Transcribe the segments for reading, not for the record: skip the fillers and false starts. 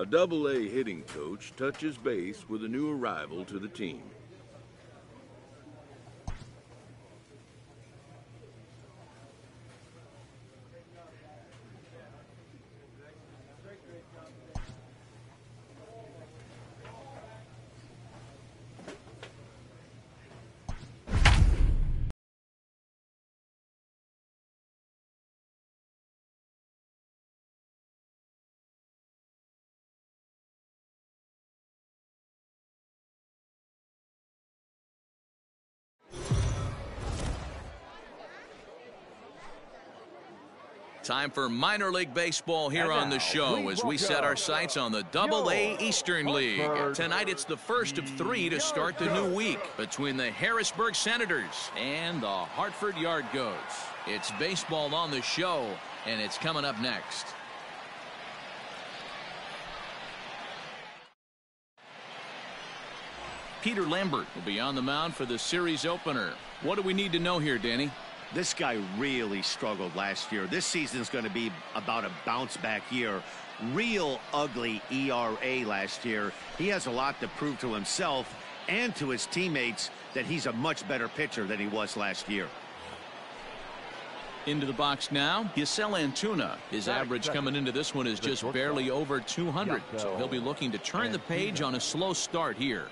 A Double-A hitting coach touches base with a new arrival to the team. Time for minor league baseball here on the show as we set our sights on the Double-A Eastern League. Tonight it's the first of 3 to start the new week between the Harrisburg Senators and the Hartford Yard Goats. It's baseball on the show, and it's coming up next. Peter Lambert will be on the mound for the series opener. What do we need to know here, Danny? This guy really struggled last year. This season is going to be about a bounce back year. Real ugly ERA last year. He has a lot to prove to himself and to his teammates that he's a much better pitcher than he was last year. Into the box now, Giselle Antuna. His average coming into this one is just barely over 200, so he'll be looking to turn the page on a slow start here.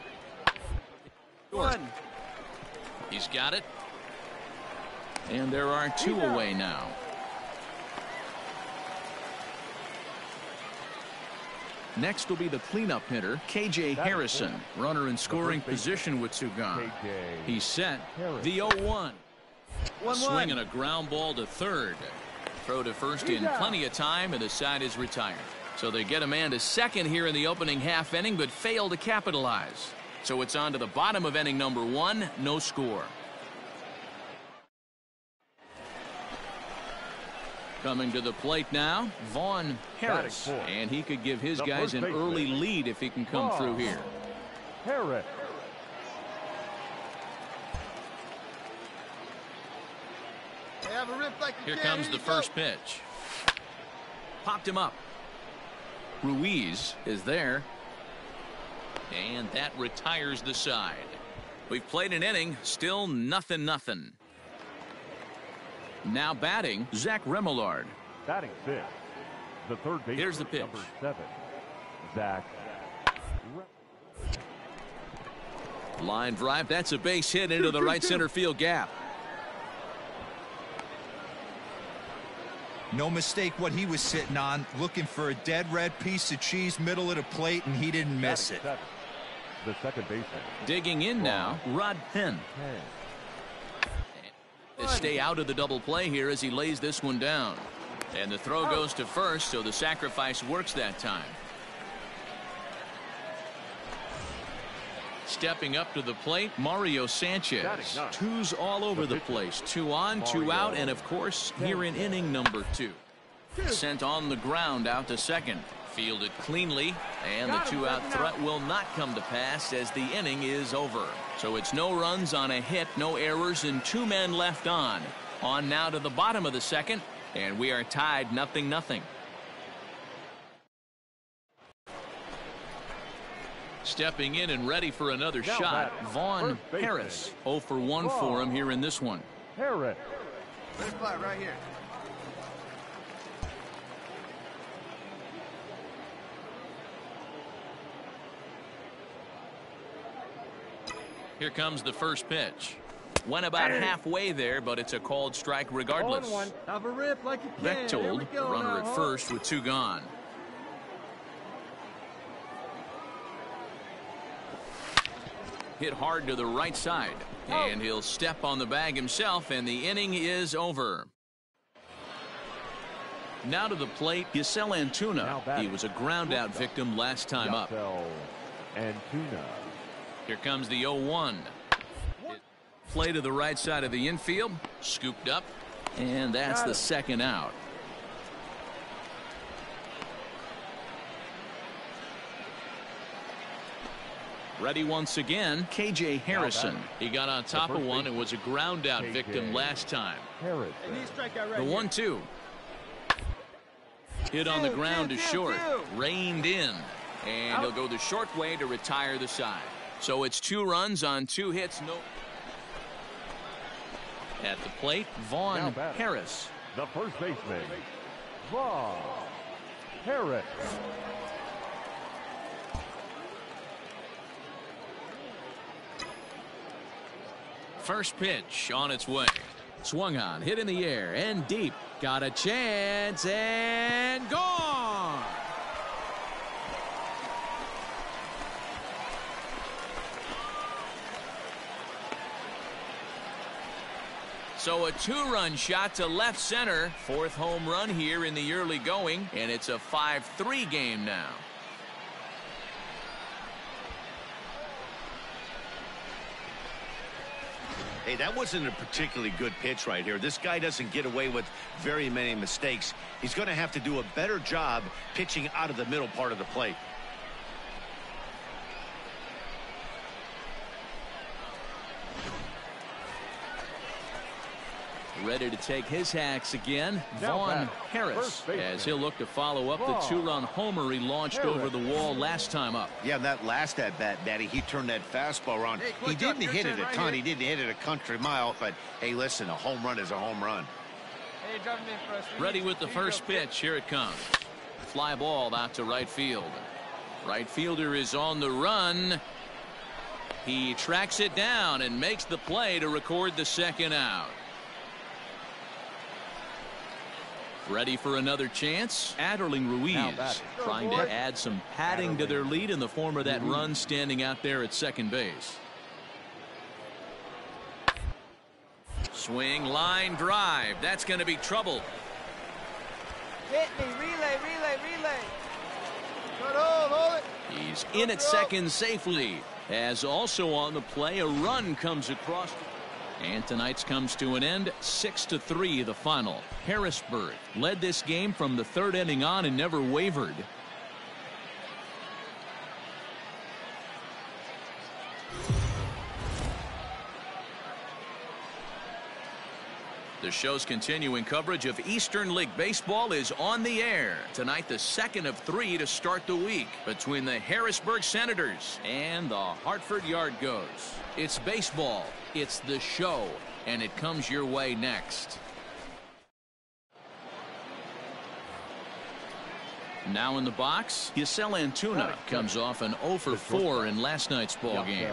He's got it. And there are 2 away now. Next will be the cleanup hitter, KJ Harrison. Runner in scoring position with 2 gone. He's set. The 0-1. Swinging a ground ball to third. Throw to first in plenty of time, and the side is retired. So they get a man to second here in the opening half inning, but fail to capitalize. So it's on to the bottom of inning number 1. No score. Coming to the plate now, Vaughn Harris, and he could give his guys an early lead if he can come through here. Harris. Here comes the first pitch. Popped him up. Ruiz is there, and that retires the side. We've played an inning, still nothing. Now batting, Zach Remillard. Batting 5th, the third baseman. Here's the pitch. Number 7, Zach. Line drive. That's a base hit into the right center field gap. No mistake what he was sitting on, looking for a dead red piece of cheese middle of the plate, and he didn't miss it. The second baseman. Digging in now, Rod Penn. Stay out of the double play here as he lays this one down. And the throw goes to first, so the sacrifice works that time. Stepping up to the plate, Mario Sanchez. 2's all over the place. 2 on, 2 out, and of course, here in inning number 2. Sent on the ground out to second. Fielded cleanly, and the 2-out threat will not come to pass as the inning is over. So it's no runs on a hit, no errors, and 2 men left on. On now to the bottom of the second, and we are tied 0-0. Stepping in and ready for another shot, Vaughn Harris. 0 for 1 for him here in this one. Harris. Right here. Here comes the first pitch. Went about halfway there, but it's a called strike regardless. Have a rip like you can. Bechtold, runner at first with 2 gone. Hit hard to the right side, and he'll step on the bag himself, and the inning is over. Now to the plate, Giselle Antuna. He was a ground-out victim last time up. Antuna. Here comes the 0-1. Play to the right side of the infield. Scooped up. And that's the second out. Ready once again, KJ Harrison. He got on top of one and was a ground out victim last time. The 1-2. Hit on the ground to short. Reined in. And he'll go the short way to retire the side. So it's 2 runs on 2 hits. No. At the plate, Vaughn Harris. The first baseman, Vaughn Harris. First pitch on its way. Swung on, hit in the air, and deep. Got a chance, and gone! So a 2-run shot to left center. 4th home run here in the early going, and it's a 5-3 game now. Hey, that wasn't a particularly good pitch right here. This guy doesn't get away with very many mistakes. He's going to have to do a better job pitching out of the middle part of the plate. Ready to take his hacks again, Vaughn Harris, as he'll look to follow up the 2-run homer he launched over the wall last time up. Yeah, and that last at-bat, Daddy, he turned that fastball around. He didn't hit it a ton. He didn't hit it a country mile, but, hey, listen, a home run is a home run. Hey, driving in for us. Ready with the first pitch. Here it comes. Fly ball out to right field. Right fielder is on the run. He tracks it down and makes the play to record the second out. Ready for another chance? Adderling Ruiz trying to add some padding to their lead in the form of that run standing out there at second base. Swing, line, drive. That's going to be trouble. Hit me. Relay. Hold it. He's in at second safely. As also on the play, a run comes across. And tonight's comes to an end, 6-3 the final. Harrisburg led this game from the 3rd inning on and never wavered. The show's continuing coverage of Eastern League Baseball is on the air. Tonight, the 2nd of 3 to start the week between the Harrisburg Senators and the Hartford Yard Goats. It's baseball, it's the show, and it comes your way next. Now in the box, Yasel Antuna comes off an 0 for 4 in last night's ball game.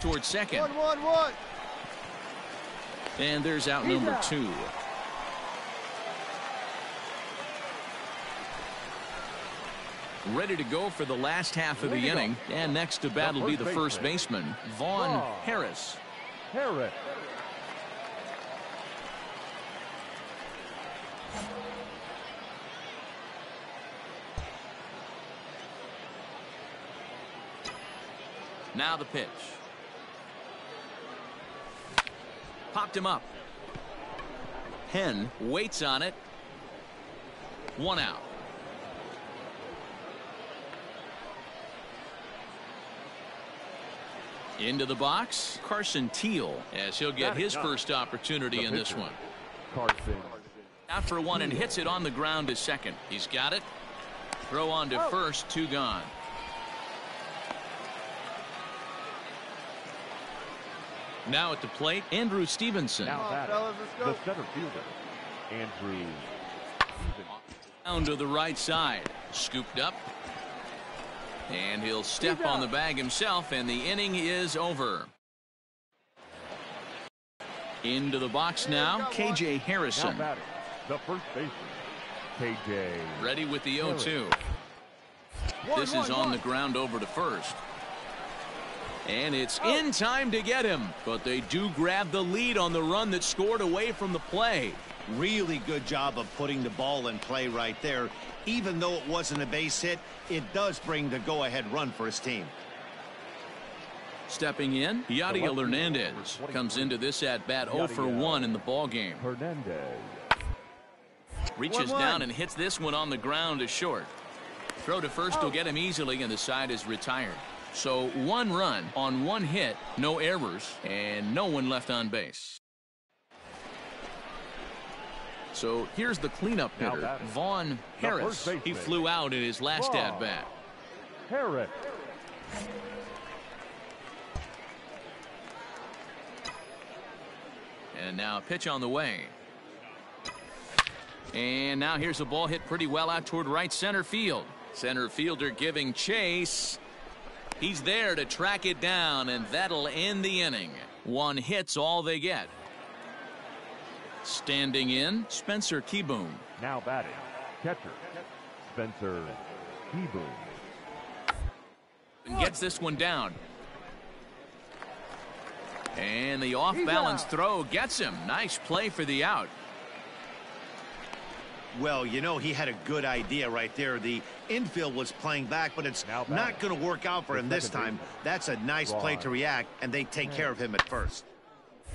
Towards second. 1-1-1. And there's out number 2. Ready to go for the last half of the inning. And next to bat will be the first baseman, Vaughn Harris. Now the pitch. Popped him up. Henn waits on it. 1 out. Into the box, Carson Teal, as he'll get his first opportunity in this one. Out for 1 and hits it on the ground to second. He's got it. Throw on to first, 2 gone. Now at the plate, Andrew Stevenson. The center fielder, Andrew Stevenson. Down to the right side. Scooped up. And he'll step on the bag himself, and the inning is over. Into the box now, K.J. Harrison. The first baseman, K.J. Ready with the 0-2. This is on the ground over to first. And it's in time to get him. But they do grab the lead on the run that scored away from the play. Really good job of putting the ball in play right there. Even though it wasn't a base hit, it does bring the go-ahead run for his team. Stepping in, Yadiel Hernandez comes into this at-bat 0 for 1 in the ball game. Reaches down and hits this one on the ground to short. Throw to first will get him easily, and the side is retired. So 1 run on 1 hit, no errors, and no one left on base. So here's the cleanup hitter, Vaughn Harris. He flew out in his last at-bat. Harris. And now pitch on the way. And now here's a ball hit pretty well out toward right center field. Center fielder giving chase. He's there to track it down, and that'll end the inning. One hit's all they get. Standing in, Spencer Keyboom. Now batting, catcher, Spencer Keyboom. Gets this one down. And the off-balance throw gets him. Nice play for the out. Well, you know, he had a good idea right there. The infield was playing back, but it's not going to work out for him this time. That's a nice play to react, and they take care of him at first.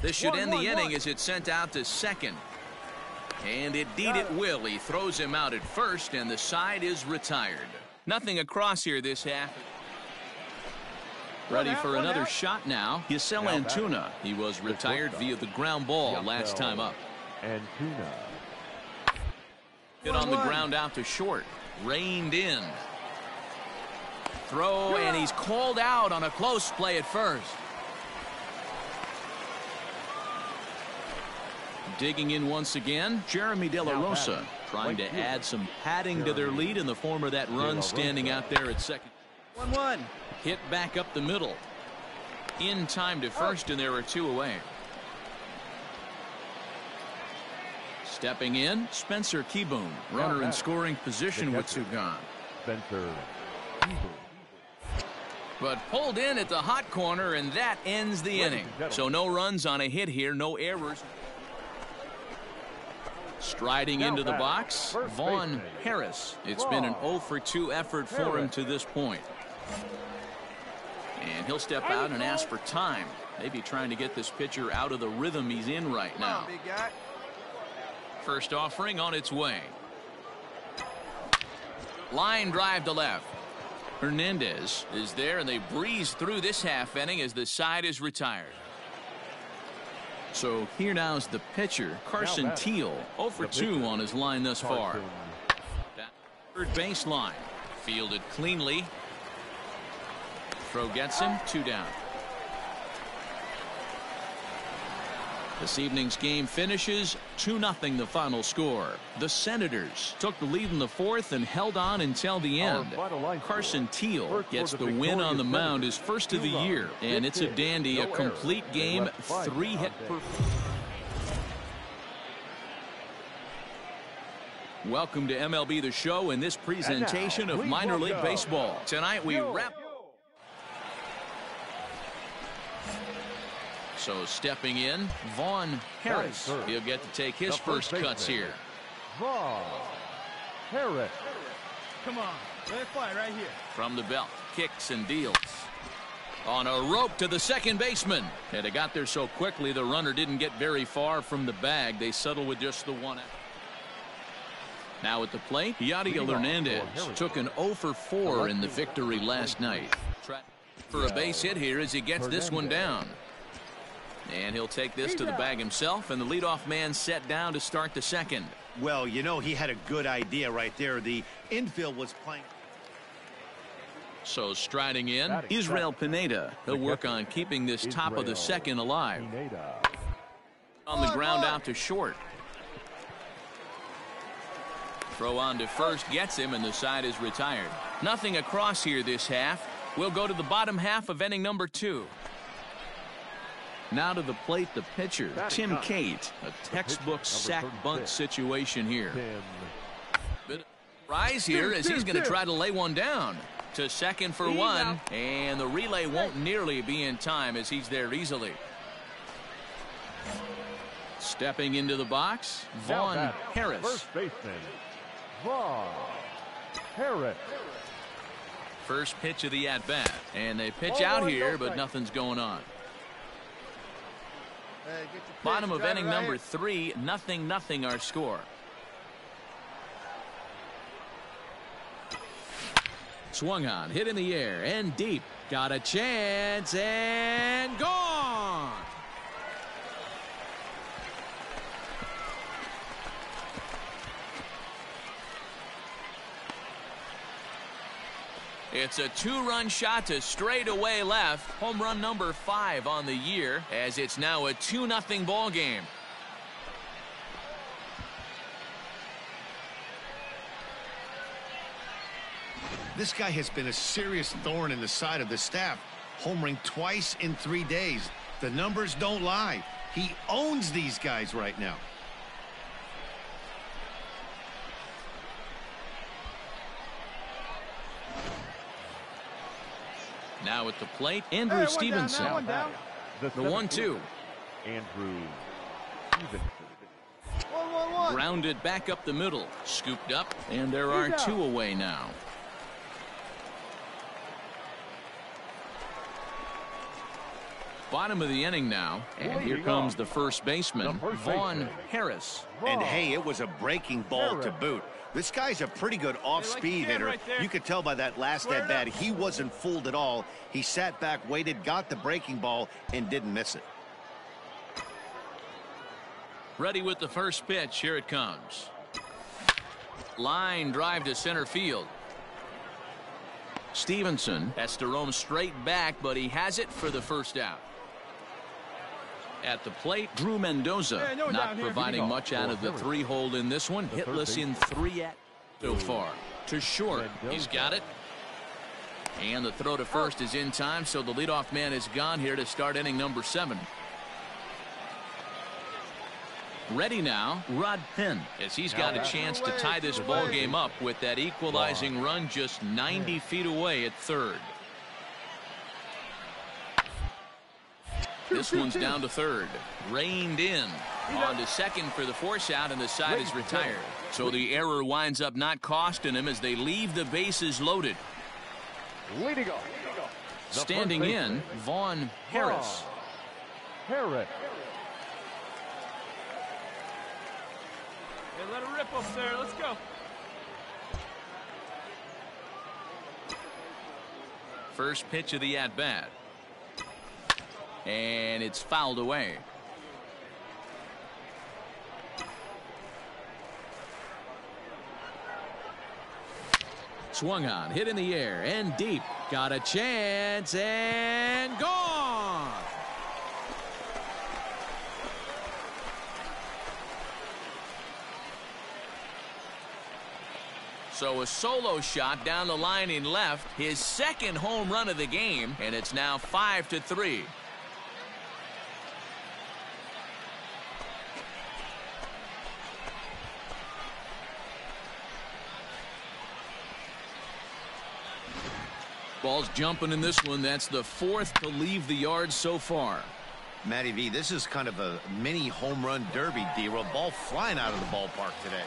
This should end the inning as it's sent out to second. And indeed it will. He throws him out at first, and the side is retired. Nothing across here this half. Ready for another shot now. Yasel Antuna. He was retired via the ground ball last time up. Antuna. Hit on the ground out to short. Reined in. Throw, and he's called out on a close play at first. Digging in once again, Jeremy De La Rosa trying to add some padding to their lead in the form of that run standing out there at second. 1-1. Hit back up the middle. In time to first, and there are two away. Stepping in, Spencer Keyboom. Runner in scoring position with two gone. Spencer Keyboom. But pulled in at the hot corner, and that ends the inning. So no runs on a hit here, no errors. Striding into the box, Vaughn Harris. It's been an 0 for 2 effort for him to this point. And he'll step out and ask for time. Maybe trying to get this pitcher out of the rhythm he's in right now. First offering on its way. Line drive to left. Hernandez is there, and they breeze through this half inning as the side is retired. So here now is the pitcher, Carson Teal, 0 for 2 on his line thus far. That third base line, fielded cleanly. Throw gets him, 2 down. This evening's game finishes 2-0 the final score. The Senators took the lead in the fourth and held on until the end. Carson Teal gets the win on the mound, his first of the year, and it's a dandy, a complete game, 3-hit per. Welcome to MLB The Show and this presentation of minor league baseball. Tonight we wrap. So stepping in, Vaughn Harris. He'll get to take his first cuts here. Vaughn Harris. Come on, let it fly right here. From the belt, kicks and deals. On a rope to the second baseman. And it got there so quickly the runner didn't get very far from the bag. They settle with just the one out. Now at the plate, Yadiel Hernandez took an 0 for 4 in the victory last night. For a base hit here as he gets this one down. And he'll take this to the bag himself, and the leadoff man set down to start the second. Well, you know, he had a good idea right there. The infield was playing. So striding in, Israel Pineda. He'll work on keeping this top of the second alive. On the ground out to short. Throw on to first gets him, and the side is retired. Nothing across here this half. We'll go to the bottom half of inning number 2. Now to the plate, the pitcher, Tim Cate. A textbook sack bunt situation here. Rise here as he's going to try to lay one down. To second for one, and the relay won't nearly be in time as he's there easily. Stepping into the box, Vaughn Harris. First baseman, Vaughn Harris. First pitch of the at-bat, and they pitch out here, but nothing's going on. Bottom of inning number 3, 0-0 our score. Swung on, hit in the air, and deep. Got a chance, and gone. It's a 2-run shot to straightaway left. Home run number 5 on the year, as it's now a 2-0 ball game. This guy has been a serious thorn in the side of the staff, homering twice in 3 days. The numbers don't lie. He owns these guys right now. Now at the plate, Andrew Stevenson. The 1-2. Andrew Stevenson. Grounded back up the middle. Scooped up, and there are 2 away now. Bottom of the inning now, and here comes the first baseman, Vaughn Harris. And hey, it was a breaking ball to boot. This guy's a pretty good off-speed hitter. You could tell by that last at-bat he wasn't fooled at all. He sat back, waited, got the breaking ball, and didn't miss it. Ready with the first pitch. Here it comes. Line drive to center field. Stevenson has to roam straight back, but he has it for the first out. At the plate, Drew Mendoza, not providing much out of the 3-hole in this one. Hitless in 3 at so far. To short, he's got it. And the throw to first is in time, so the leadoff man is gone here to start inning number 7. Ready now, Rod Penn, as he's got a chance to tie this ball game up with that equalizing run just 90 feet away at third. This one's down to third. Reined in. On to second for the force out, and the side is retired. So the error winds up not costing him as they leave the bases loaded. Leading off. Standing in, Vaughn Harris. Harris. Hey, let it rip up there. Let's go. First pitch of the at-bat. And it's fouled away. Swung on, hit in the air, and deep. Got a chance, and gone! So a solo shot down the line in left, his second home run of the game, and it's now 5-3. Ball's jumping in this one. That's the 4th to leave the yard so far. Matty V, this is kind of a mini home run derby, D-Roll. Ball flying out of the ballpark today.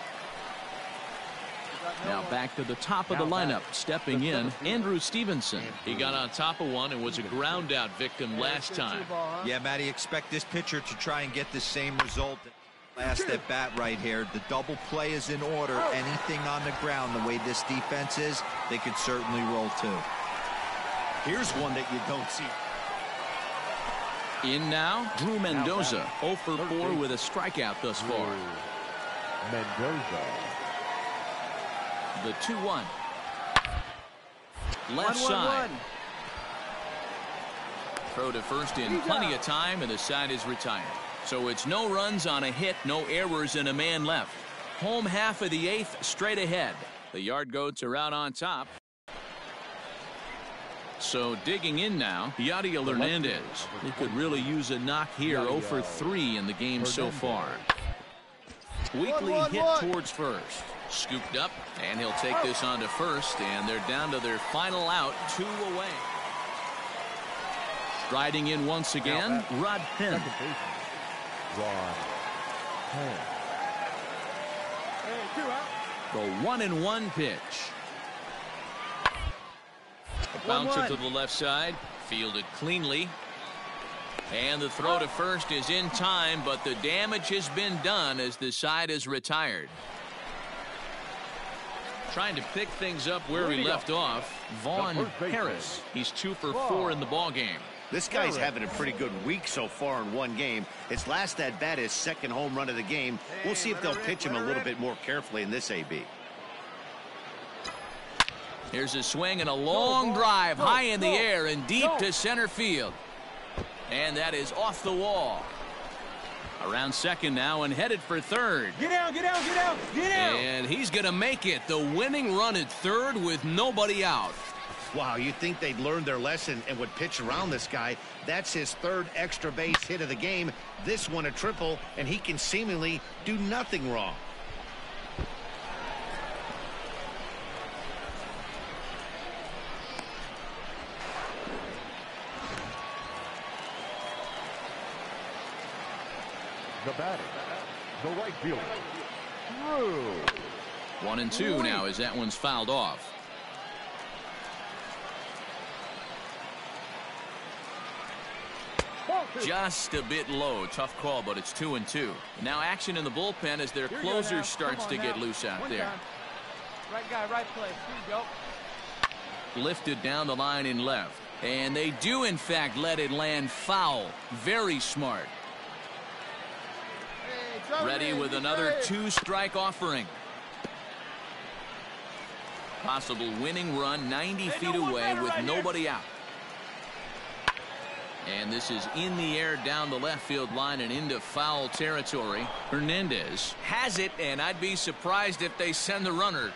Now back to the top of the lineup. Stepping in, Andrew Stevenson. He got on top of one and was a ground out victim last time. Yeah, Matty, expect this pitcher to try and get the same result. Last at bat right here. The double play is in order. Anything on the ground, the way this defense is, they could certainly roll too. Here's one that you don't see. In now, Drew Mendoza, 0 for 4 with a strikeout thus far. Mendoza. The 2-1. Left side. Throw to first in plenty of time, and the side is retired. So it's no runs on a hit, no errors, and a man left. Home half of the 8th, straight ahead. The Yard Goats are out on top. So digging in now, Yadiel Hernandez. He could really use a knock here. 0 for 3 in the game so far. Weekly hit towards first. Scooped up, and he'll take this on to first, and they're down to their final out, 2 away. Striding in once again, Rod Penn. Rod Penn. The 1-1 pitch. A bouncer to the left side, fielded cleanly. And the throw to first is in time, but the damage has been done as the side is retired. Trying to pick things up where he left off, Vaughn Harris. He's 2 for 4 in the ballgame. This guy's having a pretty good week so far in one game. His last at-bat is second home run of the game. We'll see if they'll pitch him a little bit more carefully in this AB. Here's a swing and a long drive high in the air and deep to center field. And that is off the wall. Around second now and headed for third. Get out, get out, get out, get out. And he's going to make it. The winning run at third with nobody out. Wow, you'd think they'd learned their lesson and would pitch around this guy. That's his third extra base hit of the game. This one a triple, and he can seemingly do nothing wrong. The batter, the right fielder, through. 1-2 now as that one's fouled off. Just a bit low. Tough call, but it's 2-2. Now action in the bullpen as their closer starts to get loose out there. Right guy, right place. Here you go. Lifted down the line in left. And they do, in fact, let it land foul. Very smart. Ready with another two-strike offering. Possible winning run 90 feet away with nobody out. And this is in the air down the left field line and into foul territory. Hernandez has it, and I'd be surprised if they send the runner.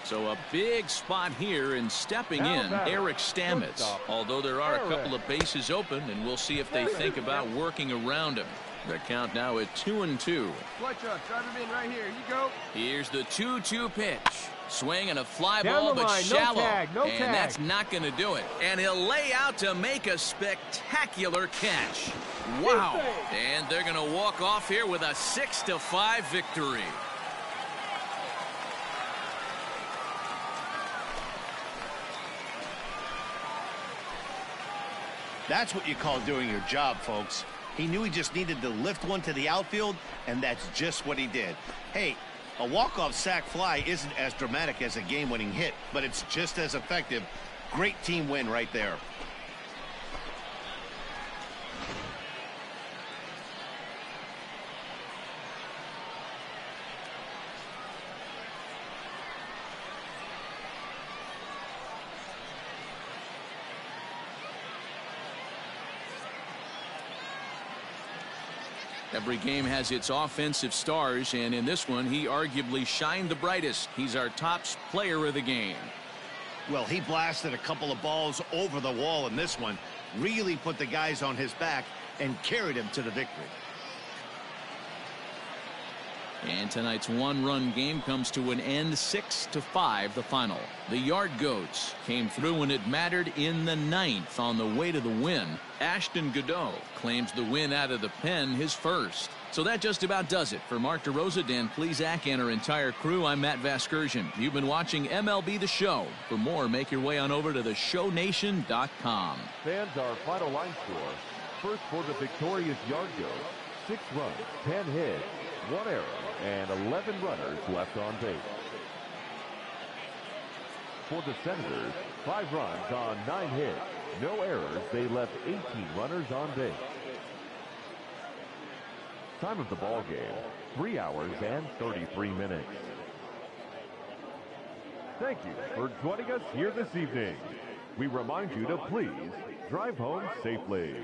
So a big spot here, and stepping in, Eric Stamets. Although there are a couple of bases open, and we'll see if they think about working around him. The count now at 2-2. Fly truck, drive him in right here. You go. Here's the 2-2 pitch. Swing and a fly ball, but shallow. And that's not going to do it. And he'll lay out to make a spectacular catch. Wow. And they're going to walk off here with a 6-5 victory. That's what you call doing your job, folks. He knew he just needed to lift one to the outfield, and that's just what he did. Hey, a walk-off sac fly isn't as dramatic as a game-winning hit, but it's just as effective. Great team win right there. Every game has its offensive stars, and in this one, he arguably shined the brightest. He's our top player of the game. Well, he blasted a couple of balls over the wall in this one, really put the guys on his back and carried him to the victory. And tonight's one-run game comes to an end, 6-5 the final. The Yard Goats came through when it mattered in the ninth on the way to the win. Ashton Godot claims the win out of the pen, his first. So that just about does it. For Mark DeRosa, Dan Plesac, and our entire crew, I'm Matt Vasgersian. You've been watching MLB The Show. For more, make your way on over to theshownation.com. Fans, our final line score. First for the victorious Yard Goats, 6 runs, 10 hits, 1 error, and 11 runners left on base. For the Senators, 5 runs on 9 hits, no errors. They left 18 runners on base. Time of the ball game, 3 hours and 33 minutes. Thank you for joining us here this evening. We remind you to please drive home safely.